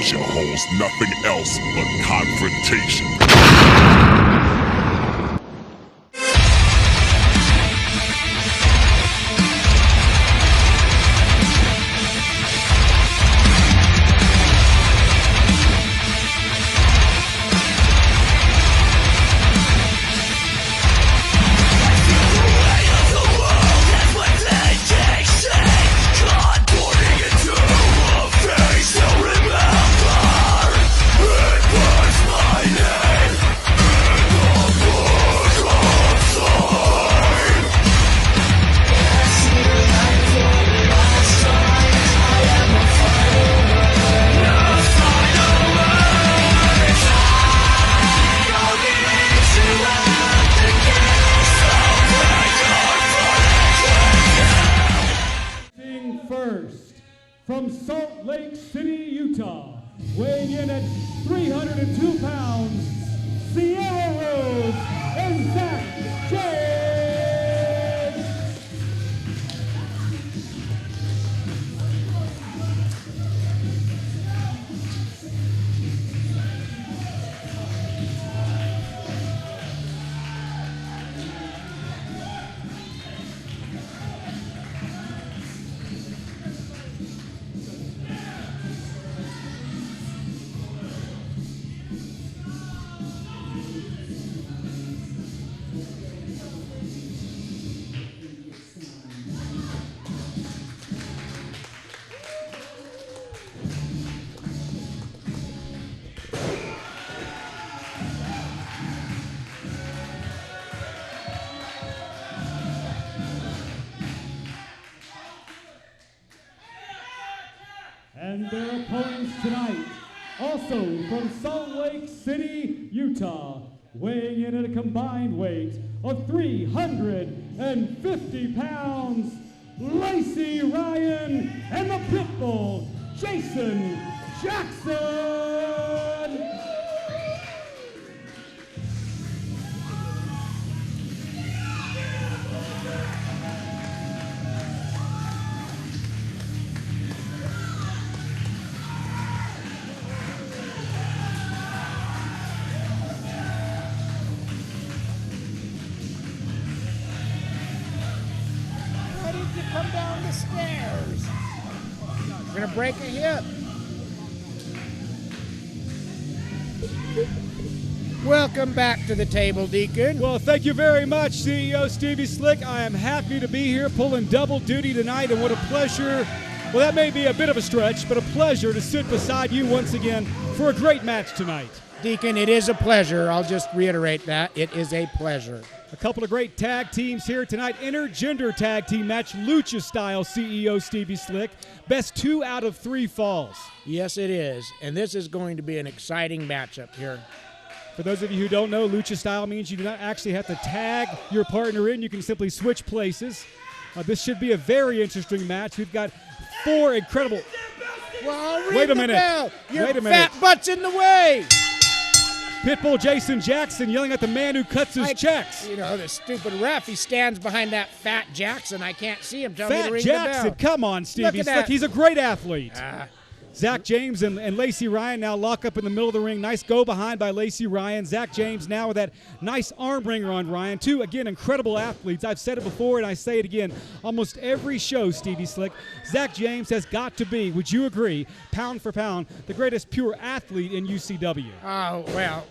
Lucha holds nothing else but confrontation. First, from Salt Lake City, Utah, weighing in at 302 pounds, Sierra Rose and Zack James. And their opponents tonight, also from Salt Lake City, Utah, weighing in at a combined weight of 350 pounds, Lacey Ryan and the Pitbull, Jaxon Jackson. Come down the stairs. You're gonna break a hip. Welcome back to the table, Deacon. Well, thank you very much, CEO Stevie Slick. I am happy to be here pulling double duty tonight, and what a pleasure. Well, that may be a bit of a stretch, but a pleasure to sit beside you once again for a great match tonight. Deacon, it is a pleasure. I'll just reiterate that. It is a pleasure. A couple of great tag teams here tonight. Intergender tag team match, Lucha style, CEO Stevie Slick. Best 2 out of 3 falls. Yes, it is. And this is going to be an exciting matchup here. For those of you who don't know, Lucha style means you do not actually have to tag your partner in. You can simply switch places. This should be a very interesting match. We've got 4 incredible... Well, wait a minute. Your fat butt's in the way. Pitbull Jason Jackson yelling at the man who cuts his checks. You know, the stupid ref, he stands behind that fat Jackson. I can't see him. Tell me to ring Jackson, the bell. come on, Stevie Slick. He's a great athlete. Zack James and Lacey Ryan now lock up in the middle of the ring. Nice go behind by Lacey Ryan. Zack James now with that nice arm wringer on Ryan. 2, again, incredible athletes. I've said it before and I say it again. Almost every show, Stevie Slick, Zack James has got to be, would you agree, pound for pound, the greatest pure athlete in UCW. Oh, well,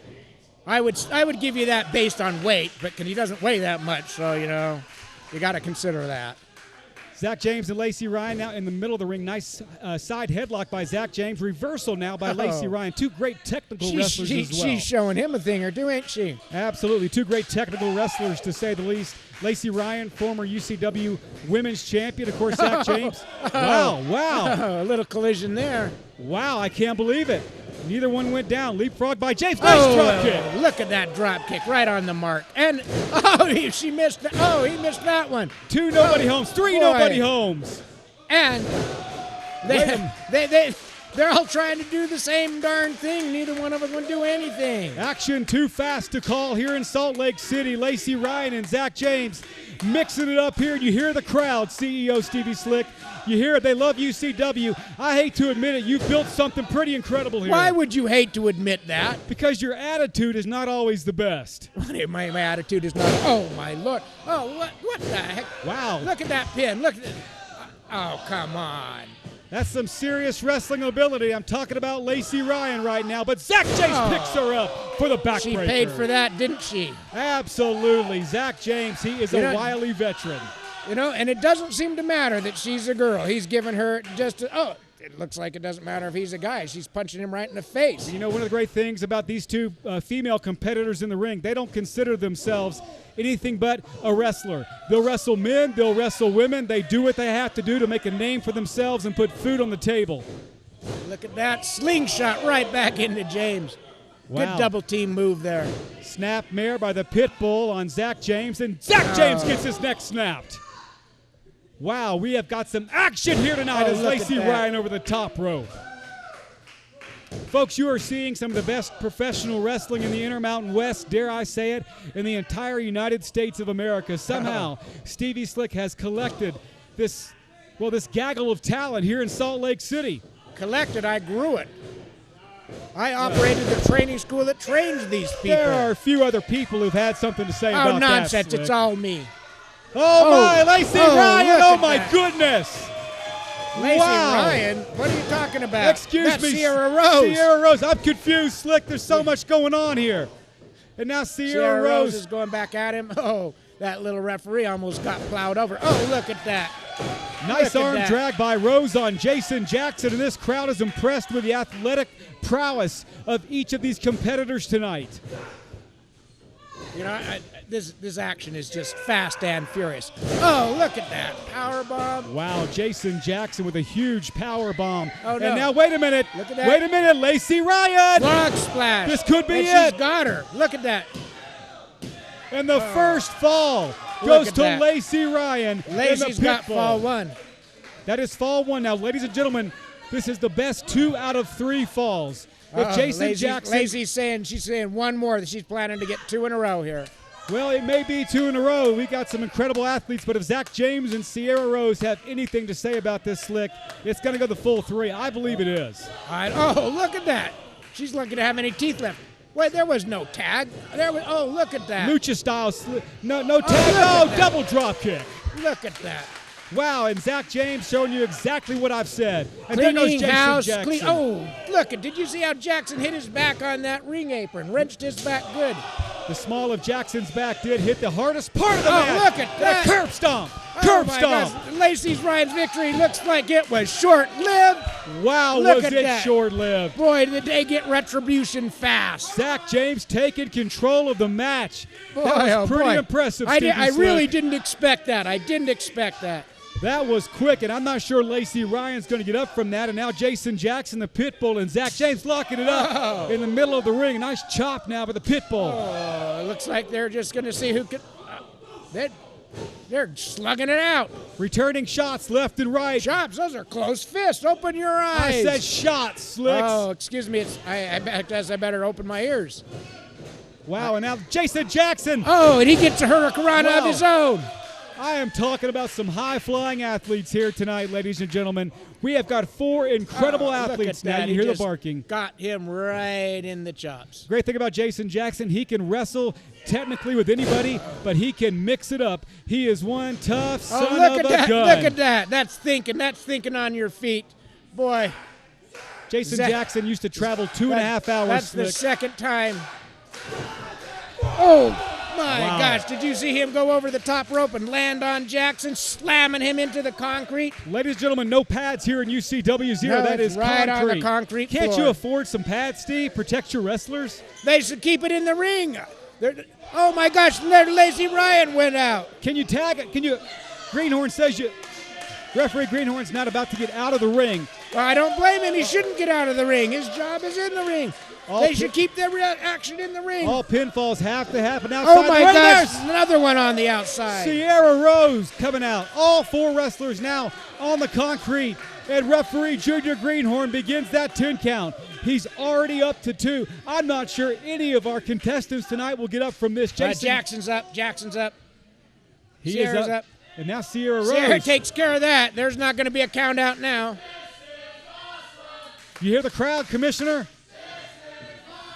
I would give you that based on weight, but he doesn't weigh that much, so, you know, you got to consider that. Zack James and Lacey Ryan now in the middle of the ring. Nice side headlock by Zack James. Reversal now by Lacey Ryan. 2 great technical wrestlers as well. She's showing him a thing or two, ain't she? Absolutely. 2 great technical wrestlers, to say the least. Lacey Ryan, former UCW Women's Champion. Of course, Zack James. Wow. A little collision there. Wow, I can't believe it. Neither one went down. Leapfrog by James. Nice drop kick. Look at that drop kick right on the mark. And, she missed. He missed that one. 2 nobody homes. 3 nobody homes. And They're all trying to do the same darn thing. Neither one of them would do anything. Action too fast to call here in Salt Lake City. Lacey Ryan and Zack James mixing it up here. You hear the crowd, CEO Stevie Slick. You hear it. They love UCW. I hate to admit it. You built something pretty incredible here. Why would you hate to admit that? Because your attitude is not always the best. My attitude is not. Oh, my Lord. Oh, what the heck? Wow. Look at that pin. Look at that. Oh, come on. That's some serious wrestling ability. I'm talking about Lacey Ryan right now, but Zack James picks her up for the backbreaker. She paid for that, didn't she? Absolutely. Zack James, he is a wily veteran. You know, and it doesn't seem to matter that she's a girl. He's giving her it looks like it doesn't matter if he's a guy. She's punching him right in the face. You know, one of the great things about these two female competitors in the ring, they don't consider themselves anything but a wrestler. They'll wrestle men, they'll wrestle women. They do what they have to do to make a name for themselves and put food on the table. Look at that slingshot right back into James. Wow. Good double team move there. Snap mare by the pit bull on Zack James, and Zack James gets his neck snapped. Wow, we have got some action here tonight as Lacey Ryan over the top rope. Folks, you are seeing some of the best professional wrestling in the Intermountain West, dare I say it, in the entire United States of America. Somehow, Stevie Slick has collected this gaggle of talent here in Salt Lake City. Collected, I grew it. I operated the training school that trains these people. There are a few other people who've had something to say about that. Oh, nonsense, it's all me. Oh, my, Lacey Ryan, oh my goodness. Lacey Ryan? What are you talking about? Excuse me. Sierra Rose. Sierra Rose. I'm confused, Slick. There's so much going on here. And now Sierra Rose is going back at him. Oh, that little referee almost got plowed over. Oh, look at that. Nice arm drag by Rose on Jaxon Jaxon, and this crowd is impressed with the athletic prowess of each of these competitors tonight. You know, this action is just fast and furious. Oh, look at that. Power bomb. Wow, Jaxon Jaxon with a huge power bomb. Oh, no. And now, wait a minute. Look at that. Wait a minute, Lacey Ryan. Frog splash. This could be and it. She's got her. Look at that. And the first fall goes to Lacey Ryan. Lacey's got fall one. That is fall one. Now, ladies and gentlemen, this is the best 2 out of 3 falls. If Jaxon Jaxon, Lacey's saying she's saying one more that she's planning to get 2 in a row here. Well, it may be 2 in a row. We got some incredible athletes, but if Zack James and Sierra Rose have anything to say about this, Slick, it's going to go the full 3. I believe it is. Oh, look at that. She's lucky to have any teeth left. Wait, there was no tag. Oh, look at that. Lucha style. No tag. Double drop kick. Look at that. Wow, and Zack James showing you exactly what I've said. And Cleaning there goes Jaxon Jaxon. Oh, look, did you see how Jaxon hit his back on that ring apron? Wrenched his back good. The small of Jackson's back did hit the hardest part of the match. Oh, look at that. Curb stomp. Curb stomp. Gosh. Lacey Ryan's victory looks like it was short-lived. Wow, look was at it that. Short-lived. Boy, did they get retribution fast. Zack James taking control of the match. Boy, that was pretty impressive, I really didn't expect that. I didn't expect that. That was quick, and I'm not sure Lacey Ryan's going to get up from that. And now Jaxon Jaxon, the pit bull, and Zack James locking it up in the middle of the ring. Nice chop now by the pit bull. Oh, it looks like they're just going to see who can. They're slugging it out. Returning shots left and right. Chops, those are closed fists. Open your eyes. I said shots, Slicks. Oh, excuse me. I better open my ears. Wow, and now Jaxon Jaxon. Oh, and he gets a hurricane of his own. I am talking about some high-flying athletes here tonight, ladies and gentlemen. We have got 4 incredible athletes now. You hear the barking. Got him right in the chops. Great thing about Jaxon Jaxon, he can wrestle technically with anybody, but he can mix it up. He is one tough son of a gun. Look at that. That's thinking on your feet. Boy. Jaxon Jaxon used to travel 2.5 hours. That's the second time. Oh. My gosh, did you see him go over the top rope and land on Jaxon, slamming him into the concrete? Ladies and gentlemen, no pads here in UCW Zero. No, that is right concrete. on the concrete Can't floor. you afford some pads, Steve? Protect your wrestlers? They should keep it in the ring. Oh, my gosh, Lacey Ryan went out. Can you tag it? Can you? Greenhorn says you. Referee Greenhorn's not about to get out of the ring. Well, I don't blame him. He shouldn't get out of the ring. His job is in the ring. They should keep their action in the ring. All pinfalls have to happen outside. Oh, my gosh. Another one on the outside. Sierra Rose coming out. All 4 wrestlers now on the concrete. And referee Junior Greenhorn begins that 10 count. He's already up to 2. I'm not sure any of our contestants tonight will get up from this. Jason. Jackson's up. Jackson's up. Sierra's up. And now Sierra Rose. Sierra takes care of that. There's not going to be a count out now. You hear the crowd, Commissioner?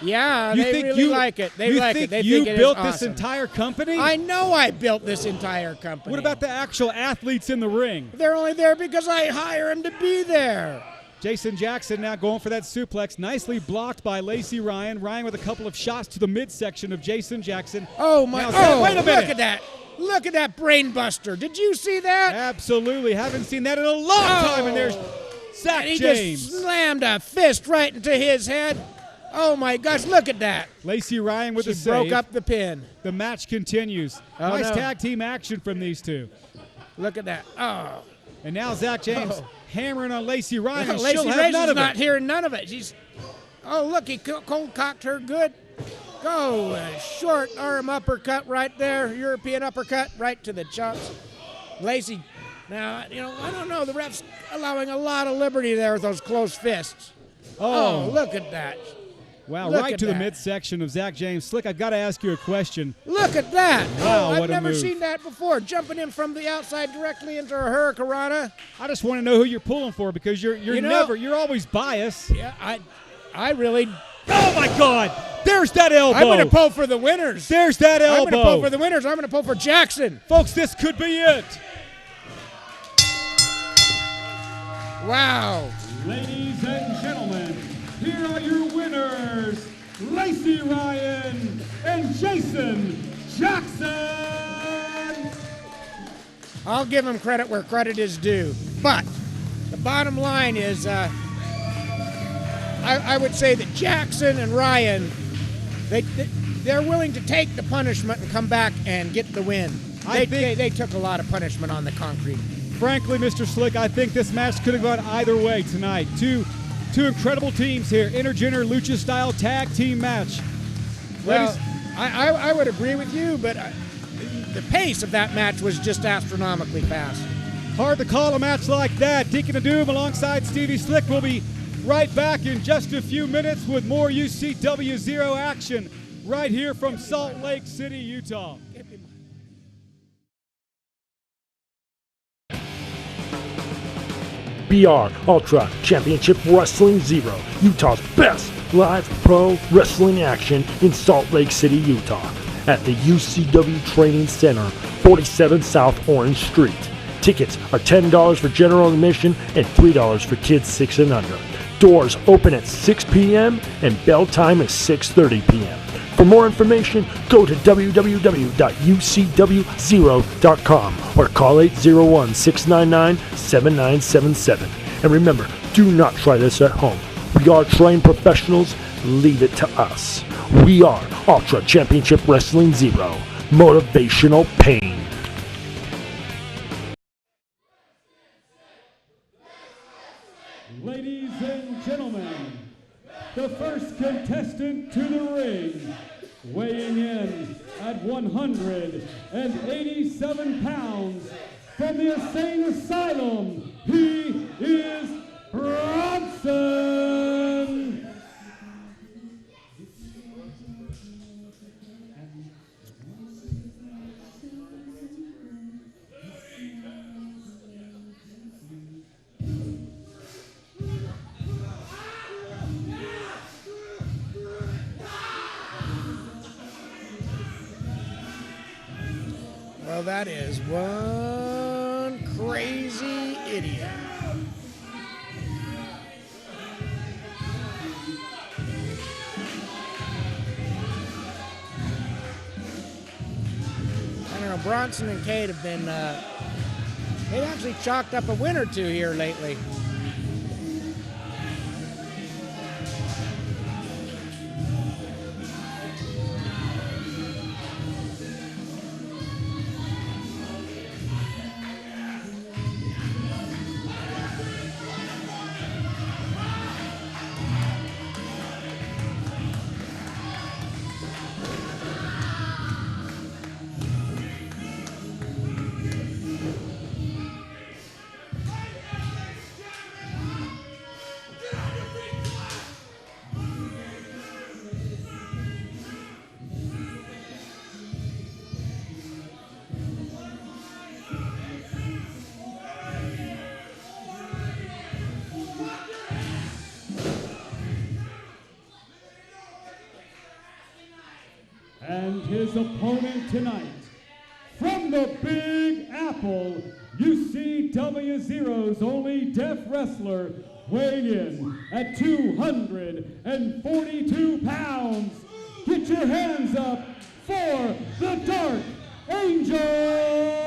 Yeah, they really like it. They like it. They think think it built is this awesome. entire company? I know I built this entire company. What about the actual athletes in the ring? They're only there because I hire them to be there. Jason Jackson now going for that suplex. Nicely blocked by Lacey Ryan. Ryan with a couple of shots to the midsection of Jason Jackson. Oh, my. Now, wait a minute. Look at that. Look at that brain buster. Did you see that? Absolutely. Haven't seen that in a long time. And there's Zack James. James. He just slammed a fist right into his head. Oh, my gosh. Look at that. Lacey Ryan with the She save. broke up the pin. The match continues. Oh, nice no. tag team action from these two. Look at that. Oh. And now Zack James hammering on Lacey Ryan. And Lacey she'll have Ryan's none of not it. hearing none of it. She's. Oh, look. He cold cocked her good. Go. A short arm uppercut right there. European uppercut right to the chops. Lacey. Now, I don't know. The ref's allowing a lot of liberty there with those closed fists. Oh, look at that. Wow, Look right at to the that. midsection of Zack James. Slick, I've got to ask you a question. Look at that. Wow, I've what a never move. seen that before. Jumping in from the outside directly into a hurricanrana. I just want to know who you're pulling for because you're you're always biased. Yeah, I really. Oh my God! There's that elbow. I'm going to pull for the winners. There's that elbow. I'm going to pull for the winners. I'm going to pull for Jackson. Folks, this could be it. Wow. Ladies and gentlemen, here are your winners, Lacey Ryan and Jason Jackson. I'll give him credit where credit is due. But the bottom line is I would say that Jackson and Ryan, they're willing to take the punishment and come back and get the win. They took a lot of punishment on the concrete. Frankly, Mr. Slick, I think this match could have gone either way tonight. Two incredible teams here. Intergender Lucha style tag team match. Well, I would agree with you, but the pace of that match was just astronomically fast. Hard to call a match like that. Deacon of Doom alongside Stevie Slick will be right back in just a few minutes with more UCW Zero action right here from Salt Lake City, Utah. BR Ultra Championship Wrestling Zero, Utah's best live pro wrestling action in Salt Lake City, Utah, at the UCW Training Center, 47 South Orange Street. Tickets are $10 for general admission and $3 for kids 6 and under. Doors open at 6 p.m. and bell time is 6:30 p.m. For more information, go to www.ucwzero.com or call 801-699-7977. And remember, do not try this at home. We are trained professionals. Leave it to us. We are Ultra Championship Wrestling Zero. Motivational pain. Ladies and gentlemen, the first contestant to the ring, weighing in at 187 pounds, from the insane asylum, he is Bronson. Well, that is one crazy idiot. I don't know, Bronson and Cade have been, they've actually chalked up a win or two here lately. his opponent tonight, from the Big Apple, UCW Zero's only deaf wrestler, weighing in at 242 pounds. Get your hands up for the Dark Angel!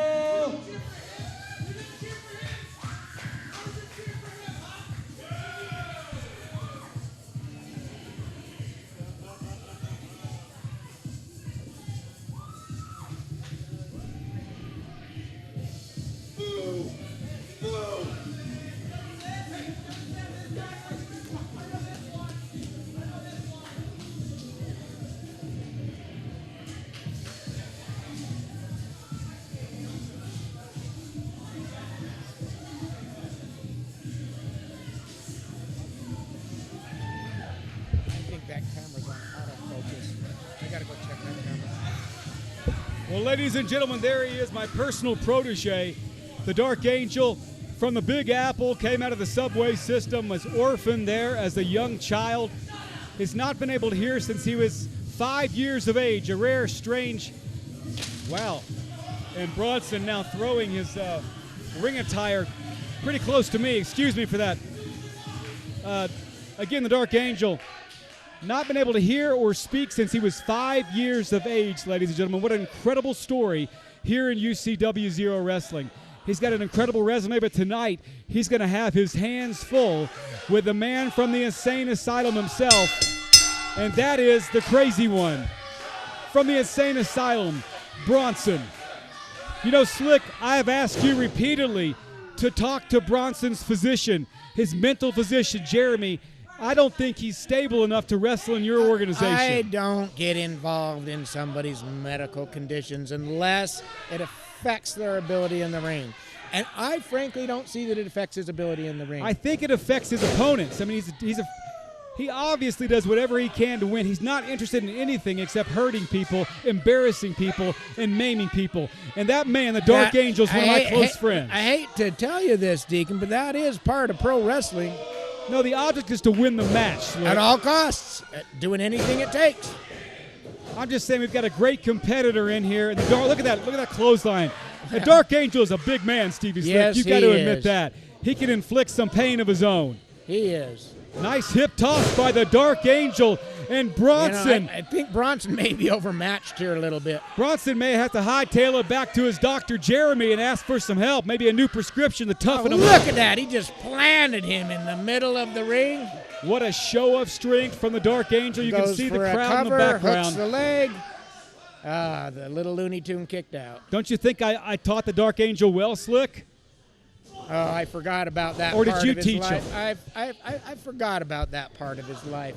Well, ladies and gentlemen, there he is, my personal protege, the Dark Angel from the Big Apple, came out of the subway system, was orphaned there as a young child, has not been able to hear since he was 5 years of age, a rare, strange, wow. And Bronson now throwing his ring attire pretty close to me, excuse me for that. Again, the Dark Angel, not been able to hear or speak since he was 5 years of age, ladies and gentlemen. What an incredible story here in UCW Zero Wrestling. He's got an incredible resume, but tonight he's going to have his hands full with the man from the insane asylum himself, and that is the crazy one. From the insane asylum, Bronson. You know, Slick, I have asked you repeatedly to talk to Bronson's physician, his mental physician, Jeremy. I don't think he's stable enough to wrestle in your organization. I don't get involved in somebody's medical conditions unless it affects their ability in the ring. And I frankly don't see that it affects his ability in the ring. I think it affects his opponents. I mean, he obviously does whatever he can to win. He's not interested in anything except hurting people, embarrassing people, and maiming people. And that man, the Dark Angel, is one of my close friends. I hate to tell you this, Deacon, but that is part of pro wrestling. No, the object is to win the match, Slick. At all costs, doing anything it takes. I'm just saying we've got a great competitor in here. And look at that clothesline. The Dark Angel is a big man, Stevie Slick. Yes, You've got to admit that. He can inflict some pain of his own. He is. Nice hip toss by the Dark Angel, and Bronson. You know, I think Bronson may be overmatched here a little bit. Bronson may have to hightail it back to his doctor, Jeremy, and ask for some help, maybe a new prescription to toughen him up. Look at that. He just planted him in the middle of the ring. What a show of strength from the Dark Angel. You can see the crowd in the background. Hooks the leg. The little Looney Tune kicked out. Don't you think I taught the Dark Angel well, Slick? Oh, I forgot about that or part did you of his teach life. him? I forgot about that part of his life.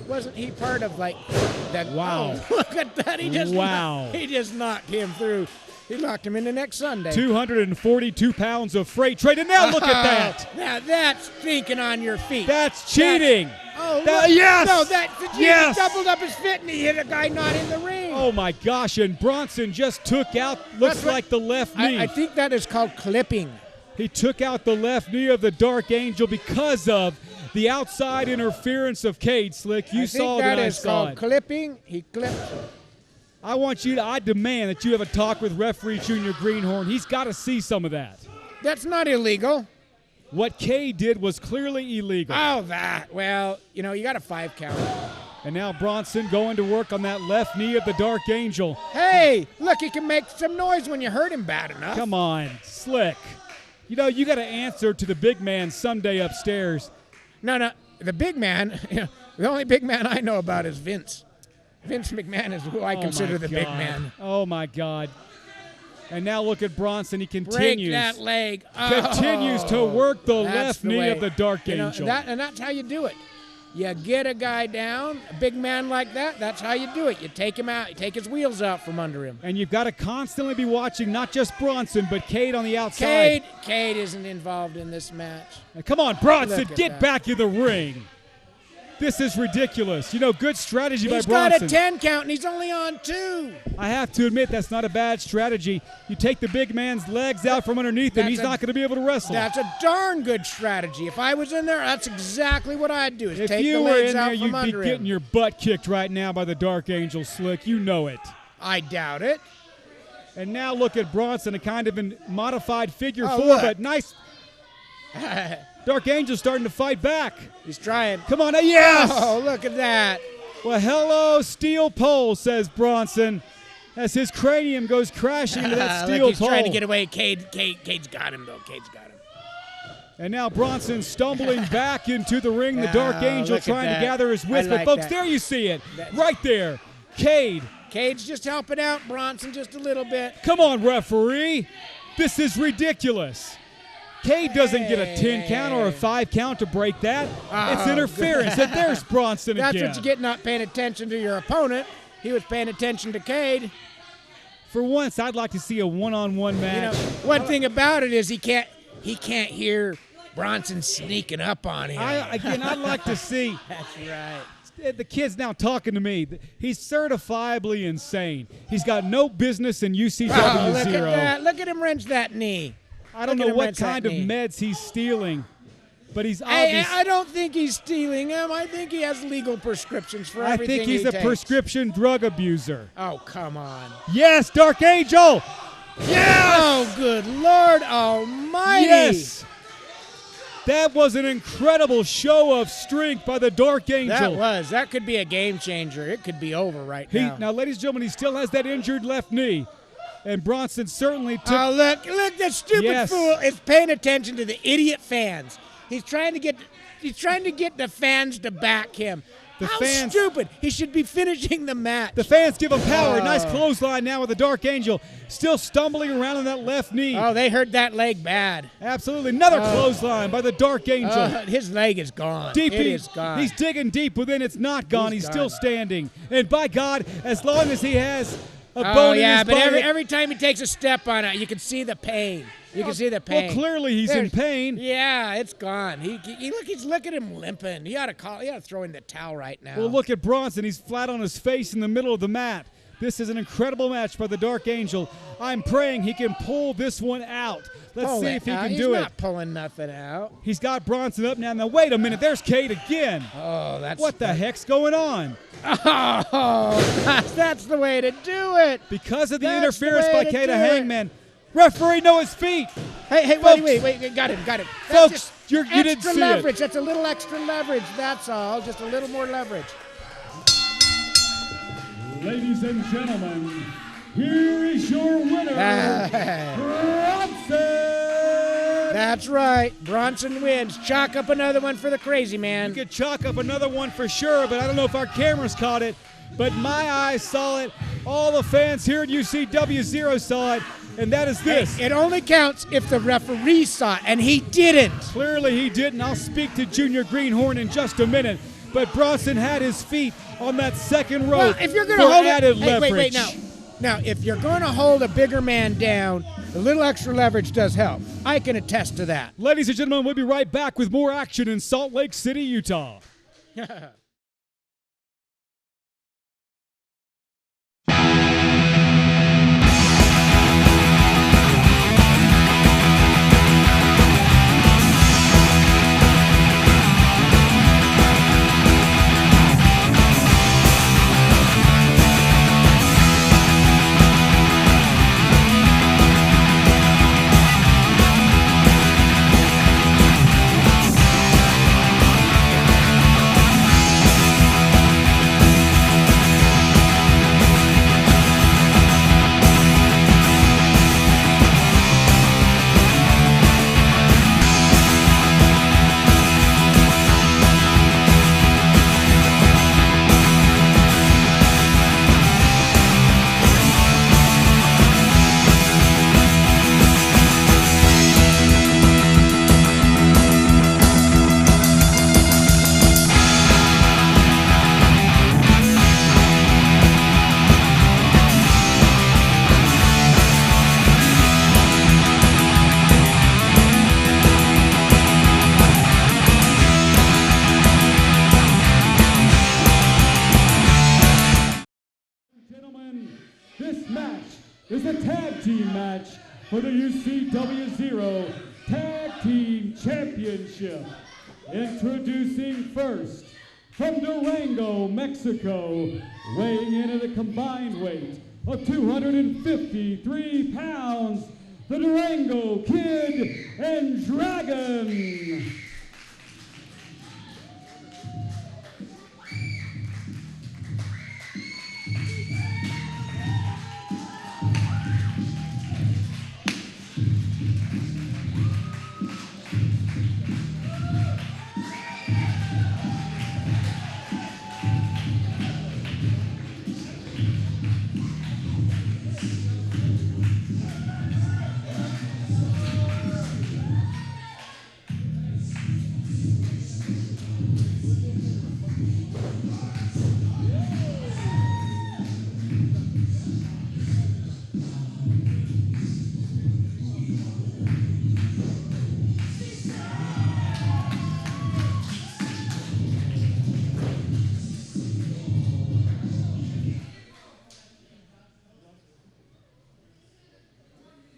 Wasn't he part of like that? Wow. Oh, look at that. He just knocked him through. He knocked him into next Sunday. 242 pounds of freight trade. And now look at that. Now that's thinking on your feet. That's cheating. Yes. No, yes. He doubled up his fit and he hit a guy not in the ring. Oh, my gosh. And Bronson just took out, looks like the left knee. I think that is called clipping. He took out the left knee of the Dark Angel because of the outside interference of Cade, Slick. You saw that. That is called clipping. He clipped. I demand that you have a talk with referee Junior Greenhorn. He's got to see some of that. That's not illegal. What Cade did was clearly illegal. Oh, that. Well, you got a 5 count. And now Bronson going to work on that left knee of the Dark Angel. Hey, look, he can make some noise when you hurt him bad enough. Come on, Slick. You got to answer to the big man someday upstairs. No, the big man, the only big man I know about is Vince. Vince McMahon is who I consider the big man. Oh, my God. And now look at Bronson. He continues. Break that leg. Continues to work the left knee of the Dark Angel. And that's how you do it. You get a guy down, a big man like that, that's how you do it. You take him out, you take his wheels out from under him. And you've got to constantly be watching not just Bronson, but Cade on the outside. Cade isn't involved in this match. Now, come on, Bronson, get back in the ring. This is ridiculous. Good strategy by Bronson. He's got a 10 count, and he's only on 2. I have to admit, that's not a bad strategy. You take the big man's legs out from underneath him, he's not going to be able to wrestle. That's a darn good strategy. If I was in there, that's exactly what I'd do, is if take you the were legs in out there, from under him. You'd be getting your butt kicked right now by the Dark Angel, Slick. You know it. I doubt it. And now look at Bronson, a kind of a modified figure 4, look. but nice. Dark Angel starting to fight back. He's trying. Come on, yes! Oh, look at that. Well, hello, steel pole, says Bronson, as his cranium goes crashing into that steel look, he's pole. trying to get away. Cade's got him, though. Cade's got him. And now Bronson stumbling back into the ring. The Dark Angel look at trying to that. gather his wits. I But, like folks, that. there you see it. Right there. Cade. Cade's just helping out Bronson just a little bit. Come on, referee. This is ridiculous. Cade doesn't get a 10 count or a 5 count to break that. It's interference. And there's Bronson That's again. what you get not paying attention to your opponent. He was paying attention to Cade. For once, I'd like to see a one-on-one match. One thing about it is he can't hear Bronson sneaking up on him. I'd like to see. That's right. The kid's now talking to me. He's certifiably insane. He's got no business in UCW look Zero. at that. Look at him wrench that knee. I don't know what kind of meds he's stealing, but he's obvious. I don't think he's stealing them. I think he has legal prescriptions for I everything think he's he a takes. prescription drug abuser. Oh, come on. Yes, Dark Angel. Yes. Oh, good Lord Almighty. Yes. That was an incredible show of strength by the Dark Angel. That could be a game changer. It could be over right now. Now, ladies and gentlemen, he still has that injured left knee. And Bronson certainly took. Oh, look, that stupid fool is paying attention to the idiot fans. He's trying to get the fans to back him. How stupid. He should be finishing the match. The fans give him power. Nice clothesline now with the Dark Angel. Still stumbling around on that left knee. Oh, they hurt that leg bad. Absolutely. Another clothesline by the Dark Angel. His leg is gone. Deep, it is gone. He's digging deep within. It's not gone. He's still standing. And by God, as long as he has a bone in his but body. every time he takes a step on it, you can see the pain. You can see the pain. Well, clearly he's in pain. Yeah, it's gone. Look at him limping. You ought to throw in the towel right now. Well, look at Bronson. He's flat on his face in the middle of the mat. This is an incredible match by the Dark Angel. I'm praying he can pull this one out. Let's see if he can do it. He's not pulling nothing out. He's got Bronson up now. Now, wait a minute. There's Cade again. Oh, what the heck's going on? Oh, that's the way to do it. Because of the interference by Cade, a Hangman. Referee, know his feet. Hey, folks, wait. Got him. Folks, you didn't see leverage. it. That's a little extra leverage. That's all. Just a little more leverage. Ladies and gentlemen, here is your winner, Bronson! That's right. Bronson wins. Chalk up another one for the crazy man. You could chalk up another one for sure, but I don't know if our cameras caught it. But my eyes saw it. All the fans here at UCW Zero saw it. And that is this. It only counts if the referee saw it, and he didn't. Clearly he didn't. I'll speak to Junior Greenhorn in just a minute. But Bronson had his feet on that second rope. Well, if you're going to hold added it, leverage. wait, now, if you're going to hold a bigger man down, a little extra leverage does help. I can attest to that. Ladies and gentlemen, we'll be right back with more action in Salt Lake City, Utah. This match is a tag team match for the UCW Zero Tag Team Championship. Introducing first, from Durango, Mexico, weighing in at a combined weight of 253 pounds, the Durango Kid and Dragon.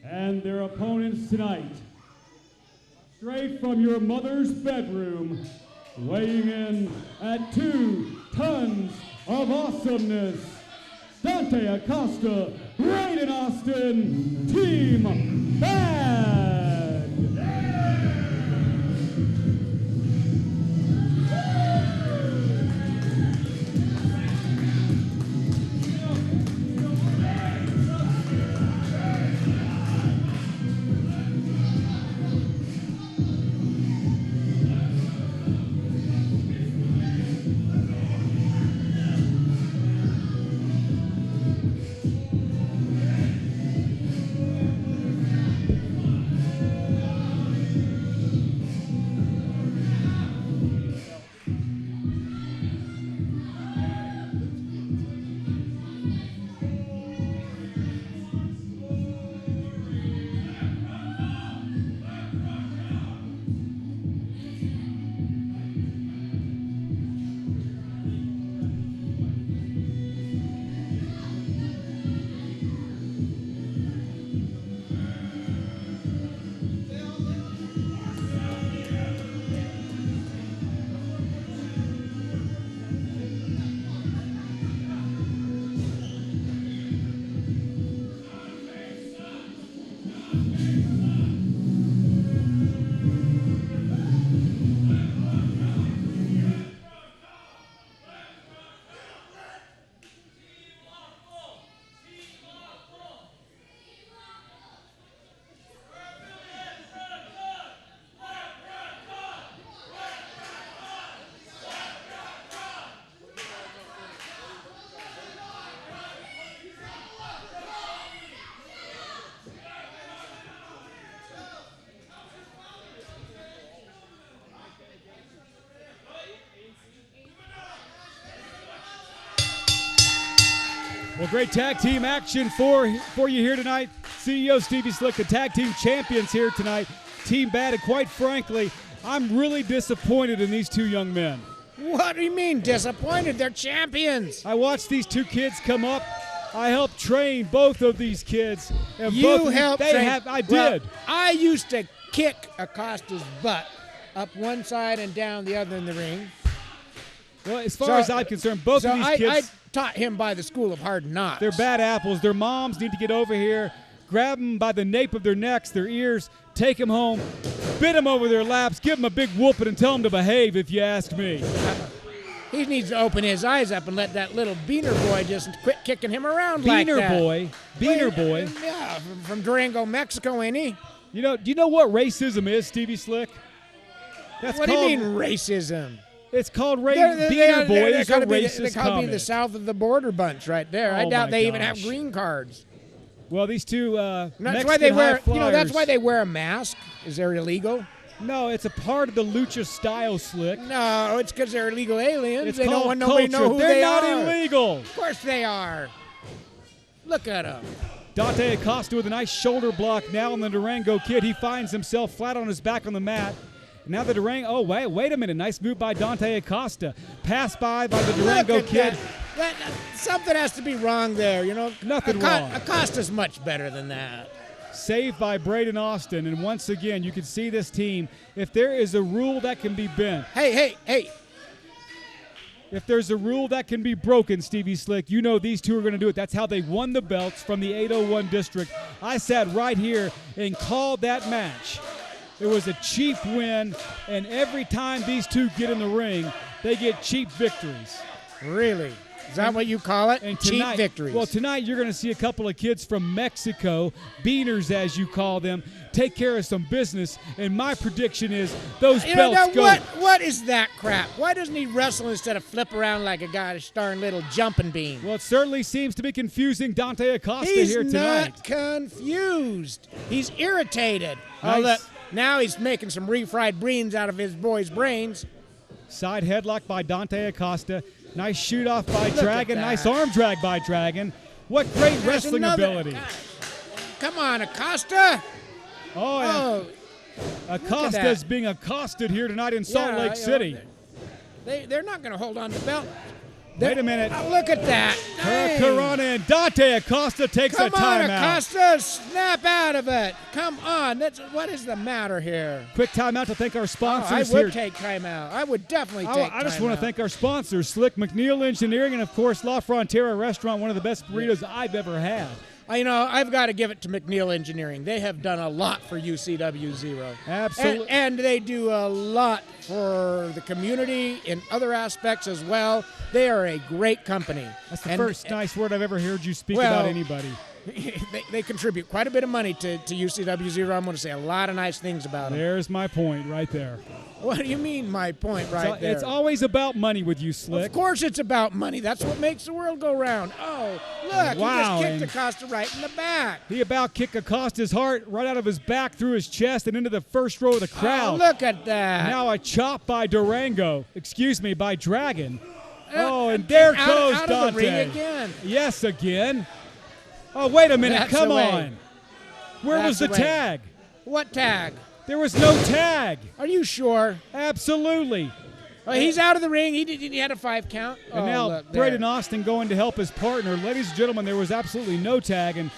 And their opponents tonight, straight from your mother's bedroom, weighing in at 2 tons of awesomeness, Dante Acosta, Raiden Austin, Team Bad. Well, great tag team action for you here tonight. CEO Stevie Slick, the tag team champions here tonight. Team Bad, and quite frankly, I'm really disappointed in these two young men. What do you mean disappointed? They're champions. I watched these two kids come up. I helped train both of these kids. And You both of helped they train. have. I Well, did. I used to kick Acosta's butt up one side and down the other in the ring. Well, as far as I'm concerned, both of these I kids, taught him by the school of hard knocks. they're bad apples. Their moms need to get over here, grab them by the nape of their necks, their ears, take them home, bit them over their laps, give them a big whooping, and tell them to behave, if you ask me. He needs to open his eyes up and let that little Beaner boy just quit kicking him around like that. Beaner boy. Yeah, from Durango, Mexico, ain't he? You know, do you know what racism is, Stevie Slick? That's What do called, you mean racism? It's called They're Beaner boy is a gotta be racist be the comment. south of the border bunch right there. I Oh, doubt my they even have gosh. green cards. Well, these two That's Mexican why they wear. high flyers, That's why they wear a mask. Is there illegal? No, it's a part of the Lucha style, Slick. No, it's because they're illegal aliens. It's they don't called want nobody to culture. know who They're they not are. illegal. Of course they are. Look at them. Dante Acosta with a nice shoulder block now on the Durango Kid. He finds himself flat on his back on the mat. Now the Durango, oh, wait a minute. Nice move by Dante Acosta. Pass by the Durango Look at Kid. that. Something has to be wrong there, you know. Nothing wrong. Acosta's much better than that. Saved by Braden Austin. And once again, you can see this team. If there is a rule that can be bent. Hey. If there's a rule that can be broken, Stevie Slick, you know these two are going to do it. That's how they won the belts from the 801 district. I sat right here and called that match. It was a cheap win, and every time these two get in the ring, they get cheap victories. Really? Is that what you call it? And cheap tonight, victories. Well, tonight you're going to see a couple of kids from Mexico, beaners as you call them, take care of some business. And my prediction is those belts go. What is that crap? Why doesn't he wrestle instead of flip around like a gosh darn little jumping bean? Well, it certainly seems to be confusing Dante Acosta here tonight. He's not confused. He's irritated. Nice. Oh, look. Now he's making some refried beans out of his boy's brains. Side headlock by Dante Acosta. Nice shoot off by Look Dragon. at that. Nice arm drag by Dragon. What great There's wrestling another- ability. Come on, Acosta. Oh, yeah. Oh, Acosta's being accosted here tonight in Salt Lake City. They're not going to hold on to the belt. Wait a minute. Oh, look at that. Dang. Corona and Dante Acosta takes a Come on, timeout. Acosta, snap out of it. Come on. What is the matter here? Quick timeout to thank our Oh, sponsors I would here. take timeout. I would definitely take I just want to timeout. thank our sponsors, Slick McNeil Engineering, and of course La Frontera Restaurant, one of the best burritos I've ever had. I've got to give it to McNeil Engineering. They have done a lot for UCW Zero. Absolutely. And they do a lot for the community in other aspects as well. They are a great company. That's the first nice word I've ever heard you speak about anybody. They contribute quite a bit of money to UCW Zero. I'm going to say a lot of nice things about them. There's my point right there. What do you mean, my point right there? It's always about money with you, Slick. Of course it's about money. That's what makes the world go round. Oh, look, Wow, he and just kicked Acosta right in the back. He about kicked Acosta's heart right out of his back through his chest and into the first row of the crowd. Oh, look at that. Now a chop by by Dragon. Oh, and there goes out Dante. of the ring again. Yes, again. Oh, wait a minute. That's Come the way. on. Where That's was the the way. tag? What tag? There was no tag. Are you sure? Absolutely. Oh, he's out of the ring. He had a 5 count. And Oh, now look there. Braden Austin going to help his partner. Ladies and gentlemen, there was absolutely no tag, and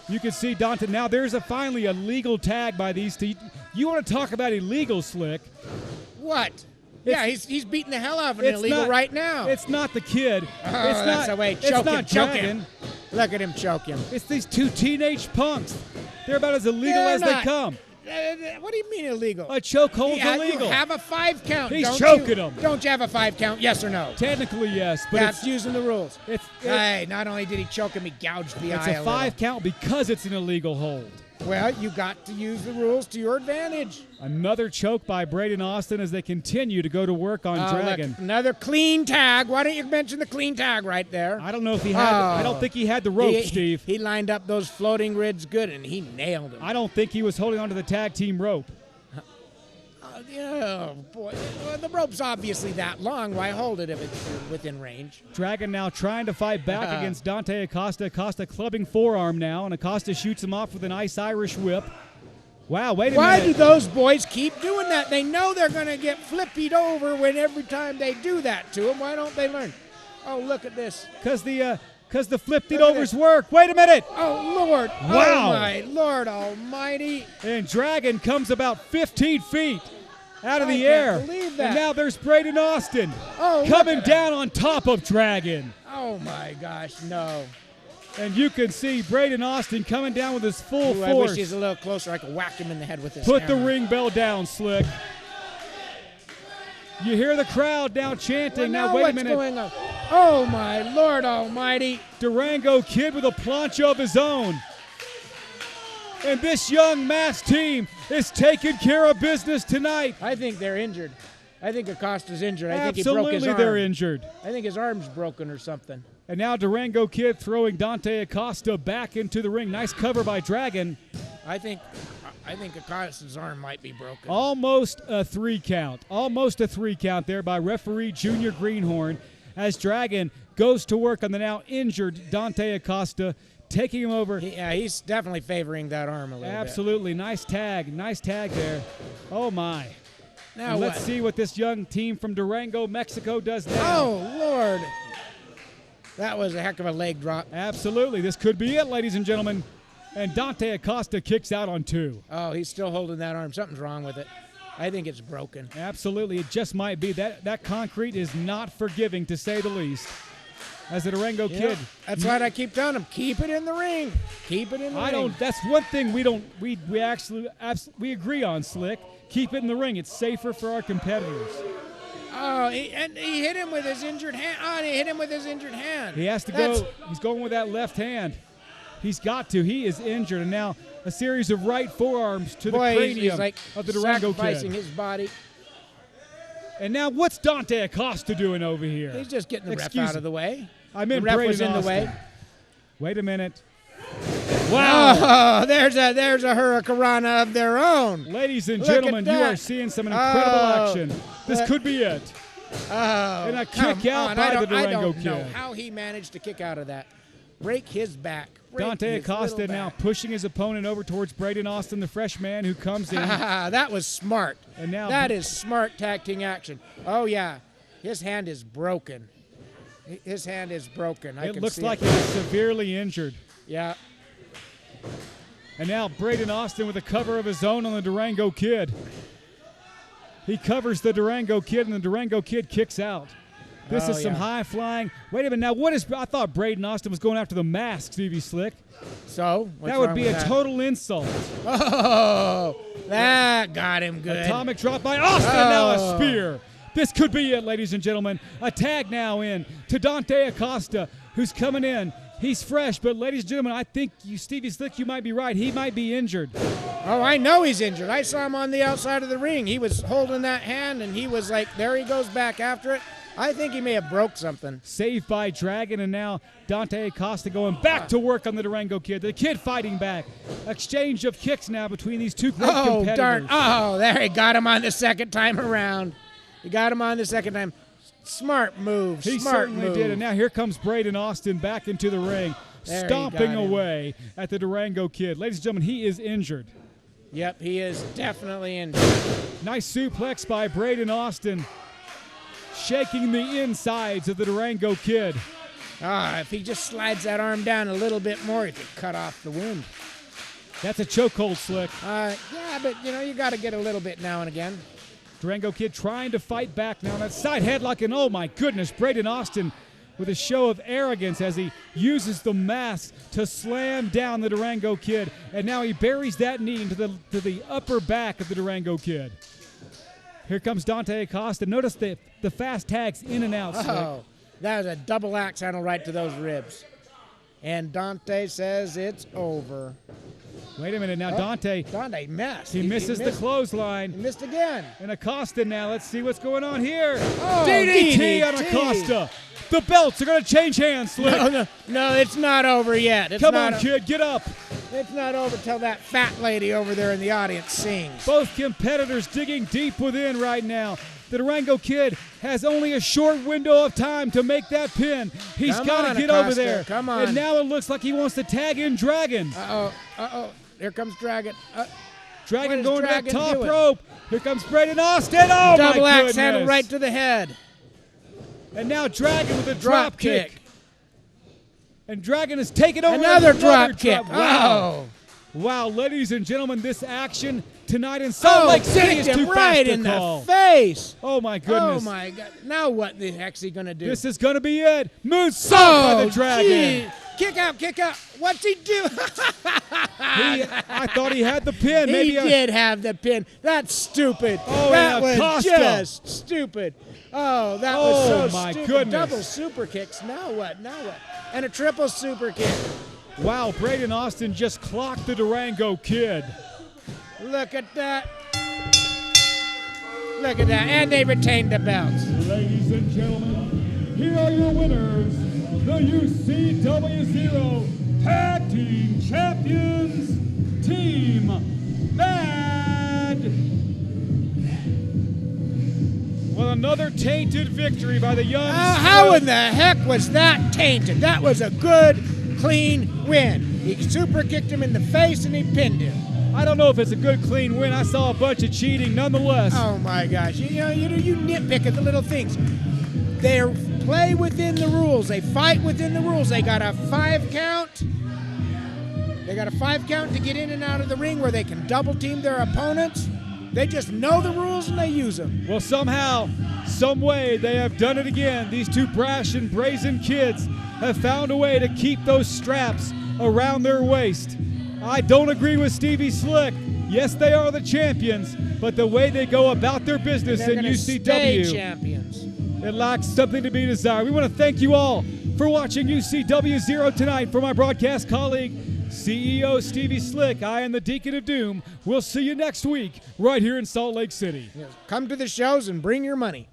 you can see Dante. Now there's finally a legal tag by these two. You want to talk about illegal, Slick? What? Yeah, he's beating the hell out of an It's illegal not- right now. It's not the kid. Oh, it's that's not, the way. it's Choke not him, choke Dragon. him. Look at him choke him. It's these two teenage punks. They're about as illegal They're as not. they come. What do you mean illegal? A chokehold's Yeah, illegal. You have a 5 count. He's don't choking you? him. Don't you have a 5 count? Yes or no? Technically, yes, but That's using the rules. it's Hey, not only did he choke him, he gouged the eye. a 5 count because it's an illegal hold. Well, you got to use the rules to your advantage. Another choke by Braden Austin as they continue to go to work on Oh, Dragon. look, another clean tag. Why don't you mention the clean tag right there? I don't know if he had. I don't think he had the rope, Steve. He lined up those floating rids good, and he nailed him. I don't think he was holding onto the tag team rope. Oh, boy. Well, the rope's obviously that long. Why hold it if it's within range? Dragon now trying to fight back against Dante Acosta. Acosta clubbing forearm now, and Acosta shoots him off with a nice Irish whip. Wow, wait a Why do minute. those boys keep doing that? They know they're going to get flippied over when every time they do that to them. Why don't they learn? Oh, look at this. Because the flipped it Look at overs work. Wait a minute. Oh, Lord. Wow. Oh, my Lord almighty. And Dragon comes about 15 feet out of I the can't air. believe that. And now there's Braden Austin Oh, look coming at down on top of Dragon. Oh, my gosh, no. And you can see Braden Austin coming down with his full Ooh, I force. wish he was a little closer. I could whack him in the head with this Put the hammer. ring bell down, Slick. You hear the crowd now chanting. Well, now wait a what's minute. going on? Oh, my Lord almighty. Durango Kid with a plancha of his own. And this young mass team is taking care of business tonight. I think they're injured. I think Acosta's injured. I think he broke his Absolutely, arm. they're injured. I think his arm's broken or something. And now Durango Kid throwing Dante Acosta back into the ring. Nice cover by Dragon. I think Acosta's arm might be broken. Almost a 3 count. Almost a 3 count there by referee Junior Greenhorn as Dragon goes to work on the now injured Dante Acosta, taking him over. Yeah, he's definitely favoring that arm a little Absolutely. Nice tag. Nice tag there. Oh, my. bit. Now And let's what? see what this young team from Durango, Mexico does now. Oh, Lord. That was a heck of a leg drop. Absolutely. This could be it, ladies and gentlemen. And Dante Acosta kicks out on 2. Oh, he's still holding that arm. Something's wrong with it. I think it's broken. Absolutely, it just might be. That concrete is not forgiving, to say the least. As the Durango Kid. That's why I keep telling him, keep it in the ring. Keep it in the ring. That's one thing we actually agree on, Slick. Keep it in the ring. It's safer for our competitors. Oh, he hit him with his injured hand. Oh, and he hit him with his injured hand. He has to go. He's going with that left hand. He's got to. He is injured. And now a series of right forearms to the cranium of the Durango Kid. Sacrificing his body. And now what's Dante Acosta doing over here? He's just getting the ref out of the way. I meant the ref Braden was in Austin. the way. Wait a minute. Wow. Oh, there's a hurricanrana of their own. Ladies and gentlemen, you are seeing some incredible action. This could be it. Oh, and a kick out by the Durango Kid. I don't know how he managed to kick out of that. Break his back. Dante Acosta now pushing his opponent over towards Braden Austin, the fresh man who comes in. That was smart. And now that is smart tag team action. Oh, yeah. His hand is broken. His hand is broken. It looks like he's severely injured. Yeah. And now Braden Austin with a cover of his own on the Durango Kid. He covers the Durango Kid, and the Durango Kid kicks out. This is some high flying. Wait a minute. Now, I thought Braden Austin was going after the mask, Stevie Slick. So? That would be a total insult. Oh, that got him good. Atomic drop by Austin, now a spear. This could be it, ladies and gentlemen. A tag now in to Dante Acosta, who's coming in. He's fresh, but ladies and gentlemen, I think Stevie Slick, you might be right. He might be injured. Oh, I know he's injured. I saw him on the outside of the ring. He was holding that hand, and he was like, there he goes back after it. I think he may have broke something. Saved by Dragon, and now Dante Acosta going back to work on the Durango Kid. The Kid fighting back. Exchange of kicks now between these two great competitors. Darn. Oh, there he got him on the second time around. He got him on the second time. Smart move. He certainly did. And now here comes Braden Austin back into the ring, stomping away at the Durango Kid. Ladies and gentlemen, he is injured. Yep, he is definitely injured. Nice suplex by Braden Austin, shaking the insides of the Durango Kid. If he just slides that arm down a little bit more, he could cut off the wound. That's a chokehold, Slick. Yeah, but, you got to get a little bit now and again. Durango Kid trying to fight back now. That side headlock, and oh my goodness, Braden Austin with a show of arrogance as he uses the mask to slam down the Durango Kid. And now he buries that knee into the upper back of the Durango Kid. Here comes Dante Acosta. Notice the fast tags in and out, Slick. Oh, that was a double axe handle right to those ribs. And Dante says it's over. Wait a minute now, Dante missed. He misses the clothesline. He missed again. And Acosta now, let's see what's going on here. Oh, DDT on Acosta. The belts are going to change hands, Slick. No, it's not over yet. Come on, kid, get up. It's not over till that fat lady over there in the audience sings. Both competitors digging deep within right now. The Durango Kid has only a short window of time to make that pin. He's got to get over there. Come on. And now it looks like he wants to tag in Dragon. Uh-oh. Here comes Dragon. Dragon going to that top rope. Here comes Braden Austin. Oh, my goodness. Double axe handle right to the head. And now Dragon with a drop kick. And Dragon is taking over another drop kick. Wow, ladies and gentlemen, this action tonight in Salt Lake City is too right fast to in call. the face. Oh, my goodness. Oh, my God. Now what the heck's he going to do? This is going to be it. Moonsault by the Dragon. Gee. Kick out. What's he do? I thought he had the pin. He did have the pin. That's stupid. Oh, that was Acosta. just stupid. Oh, that was so my stupid. Goodness. Double super kicks. Now what? And a triple super kick. Wow, Braden Austin just clocked the Durango Kid. Look at that. And they retained the belts. Ladies and gentlemen, here are your winners, the UCW Zero Tag Team Champions, Team Bad. Well, another tainted victory by the young. How in the heck was that tainted? That was a good, clean win. He super kicked him in the face and he pinned him. I don't know if it's a good, clean win. I saw a bunch of cheating nonetheless. Oh, my gosh. You nitpick at the little things. They play within the rules. They fight within the rules. They got a 5 count. They got a 5 count to get in and out of the ring where they can double team their opponents. They just know the rules and they use them. Well, somehow, some way, they have done it again. These two brash and brazen kids have found a way to keep those straps around their waist. I don't agree with Stevie Slick. Yes, they are the champions, but the way they go about their business They're in gonna stay UCW, champions. it lacks something to be desired. We want to thank you all for watching UCW Zero tonight. For my broadcast colleague, CEO Stevie Slick, I am the Deacon of Doom. We'll see you next week right here in Salt Lake City. Come to the shows and bring your money.